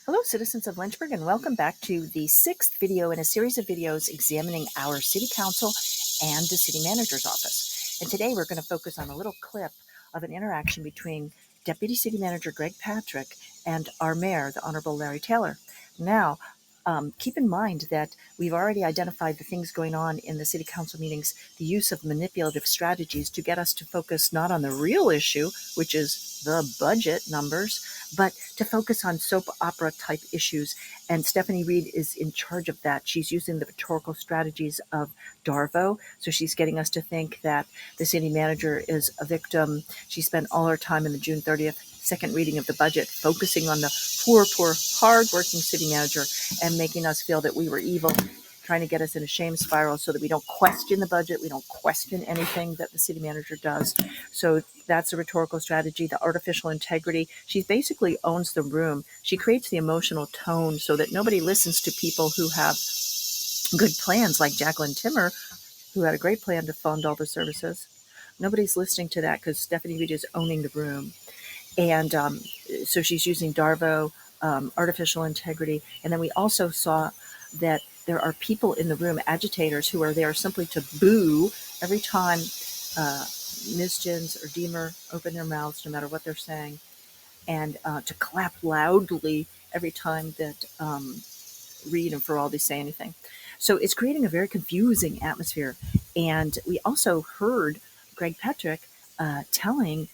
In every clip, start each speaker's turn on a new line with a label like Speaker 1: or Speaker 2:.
Speaker 1: Hello, citizens of Lynchburg, and welcome back to the sixth video in a series of videos examining our City Council and the City Manager's Office. And today we're going to focus on a little clip of an interaction between Deputy City Manager Greg Patrick and our Mayor, the Honorable Larry Taylor. Now, keep in mind that we've already identified the things going on in the City Council meetings, the use of manipulative strategies to get us to focus not on the real issue, which is the budget numbers, but to focus on soap opera type issues. And Stephanie Reed is in charge of that. She's using the rhetorical strategies of Darvo. So she's getting us to think that the city manager is a victim. She spent all her time in the June 30th second reading of the budget, focusing on the poor, hard-working city manager and making us feel that we were evil, trying to get us in a shame spiral so that we don't question the budget, we don't question anything that the city manager does. So that's a rhetorical strategy. The artificial integrity, she basically owns the room. She creates the emotional tone so that nobody listens to people who have good plans, like Jacqueline Timmer, who had a great plan to fund all the services. Nobody's listening to that because Stephanie Reed is owning the room. And so she's using Darvo, artificial integrity. And then we also saw that there are people in the room, agitators, who are there simply to boo every time Ms. Jins or Deemer open their mouths, no matter what they're saying, and to clap loudly every time that Reed and Feraldi say anything. So it's creating a very confusing atmosphere. And we also heard Greg Patrick telling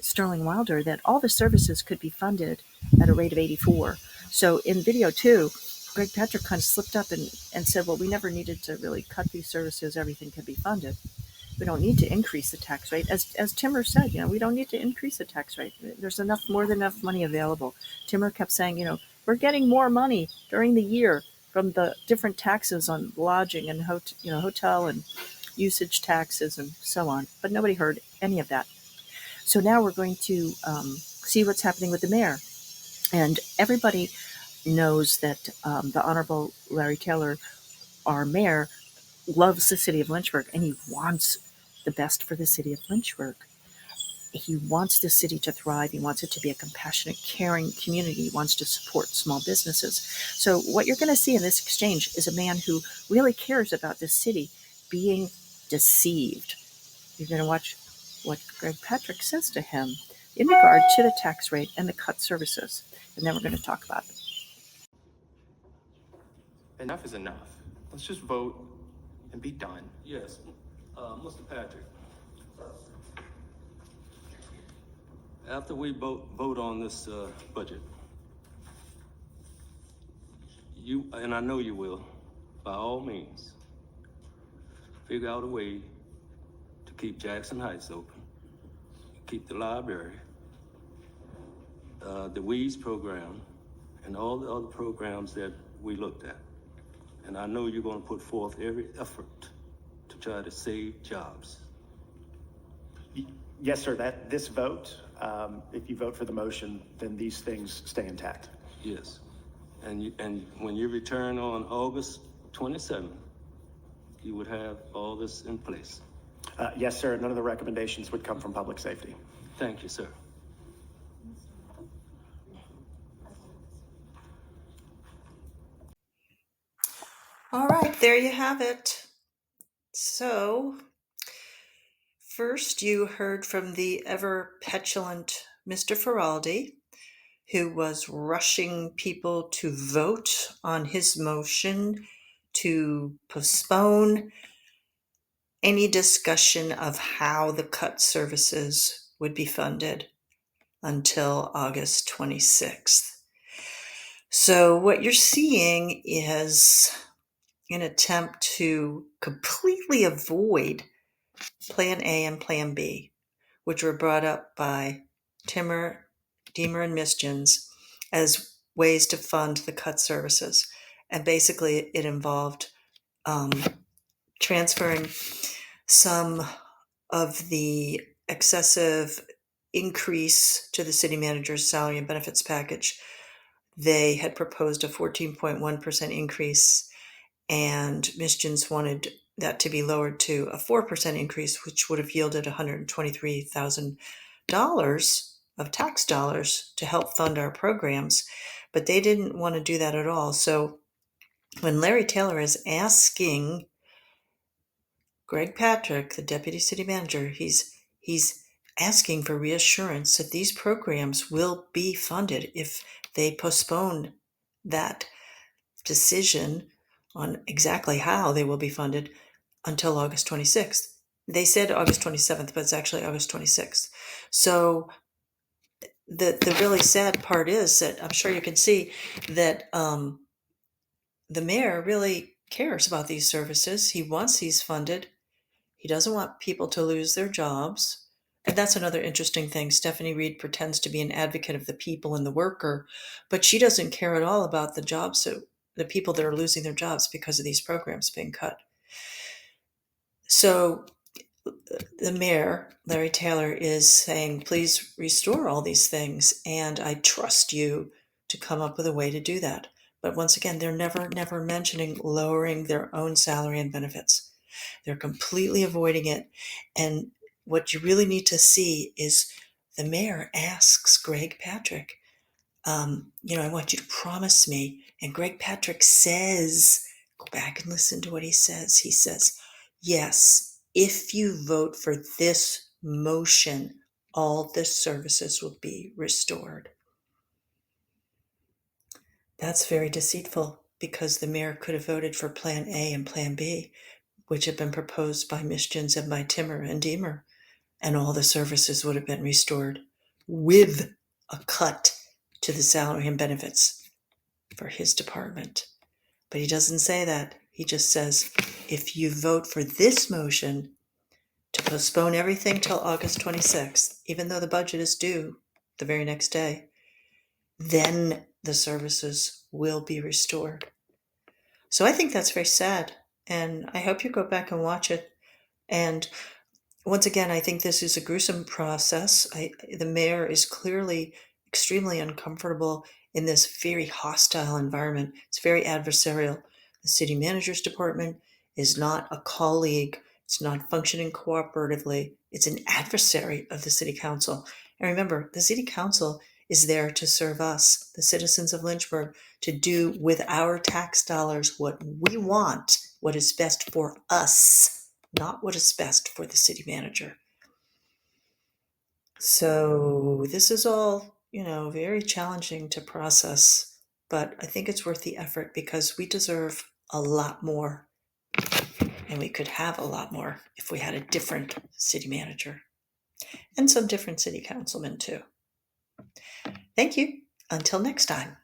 Speaker 1: Sterling Wilder that all the services could be funded at a rate of 84. So in video 2, Greg Patrick kind of slipped up and said, well, we never needed to really cut these services. Everything can be funded. We don't need to increase the tax rate. As Timmer said, we don't need to increase the tax rate. There's more than enough money available. Timmer kept saying, we're getting more money during the year from the different taxes on lodging and hotel and usage taxes and so on. But nobody heard any of that. So now we're going to see what's happening with the mayor. And everybody knows that the Honorable Larry Taylor, our mayor, loves the city of Lynchburg, and he wants the best for the city of Lynchburg. He wants the city to thrive. He wants it to be a compassionate, caring community. He wants to support small businesses. So what you're going to see in this exchange is a man who really cares about this city being deceived. You're going to watch what Greg Patrick says to him in regard to the tax rate and the cut services. And then we're going to talk about it.
Speaker 2: Enough is enough. Let's just vote and be done.
Speaker 3: Yes. Mr. Patrick, after we vote on this budget, you, and I know you will, by all means, figure out a way to keep Jackson Heights open, keep the library, the WEES program, and all the other programs that we looked at. And I know you're going to put forth every effort to try to save jobs.
Speaker 4: Yes, sir. This vote, if you vote for the motion, then these things stay intact.
Speaker 3: Yes. And when you return on August 27th, you would have all this in place.
Speaker 4: Yes, sir. None of the recommendations would come from public safety.
Speaker 3: Thank you, sir.
Speaker 1: All right, there you have it. So, first you heard from the ever petulant Mr. Feraldi, who was rushing people to vote on his motion to postpone any discussion of how the cut services would be funded until August 26th. So what you're seeing is an attempt to completely avoid Plan A and Plan B, which were brought up by Timmer, Deemer, and Mischins as ways to fund the cut services. And basically it involved transferring some of the excessive increase to the city manager's salary and benefits package. They had proposed a 14.1% increase, and Mischins wanted that to be lowered to a 4% increase, which would have yielded $123,000 of tax dollars to help fund our programs, but they didn't want to do that at all. So when Larry Taylor is asking Greg Patrick, the deputy city manager, he's asking for reassurance that these programs will be funded if they postpone that decision on exactly how they will be funded until August 26th. They said August 27th, but it's actually August 26th. So the really sad part is that I'm sure you can see that the mayor really cares about these services. He wants these funded. He doesn't want people to lose their jobs. And that's another interesting thing. Stephanie Reed pretends to be an advocate of the people and the worker, but she doesn't care at all about the jobs, so the people that are losing their jobs because of these programs being cut. So the mayor, Larry Taylor, is saying, please restore all these things, and I trust you to come up with a way to do that. But once again, they're never mentioning lowering their own salary and benefits. They're completely avoiding it. And what you really need to see is the mayor asks Greg Patrick, I want you to promise me. And Greg Patrick says, go back and listen to what he says. He says, yes, if you vote for this motion, all the services will be restored. That's very deceitful because the mayor could have voted for Plan A and Plan B, which have been proposed by Mischgens and by Timmer and Deemer, and all the services would have been restored with a cut to the salary and benefits for his department. But he doesn't say that. He just says, if you vote for this motion to postpone everything till August 26th, even though the budget is due the very next day, then the services will be restored. So I think that's very sad. And I hope you go back and watch it. And once again, I think this is a gruesome process. The mayor is clearly extremely uncomfortable in this very hostile environment. It's very adversarial. The city manager's department is not a colleague. It's not functioning cooperatively. It's an adversary of the city council. And remember, the city council is there to serve us, the citizens of Lynchburg, to do with our tax dollars what we want, what is best for us, not what is best for the city manager. So this is all, very challenging to process, but I think it's worth the effort because we deserve a lot more, and we could have a lot more if we had a different city manager and some different city councilmen too. Thank you. Until next time.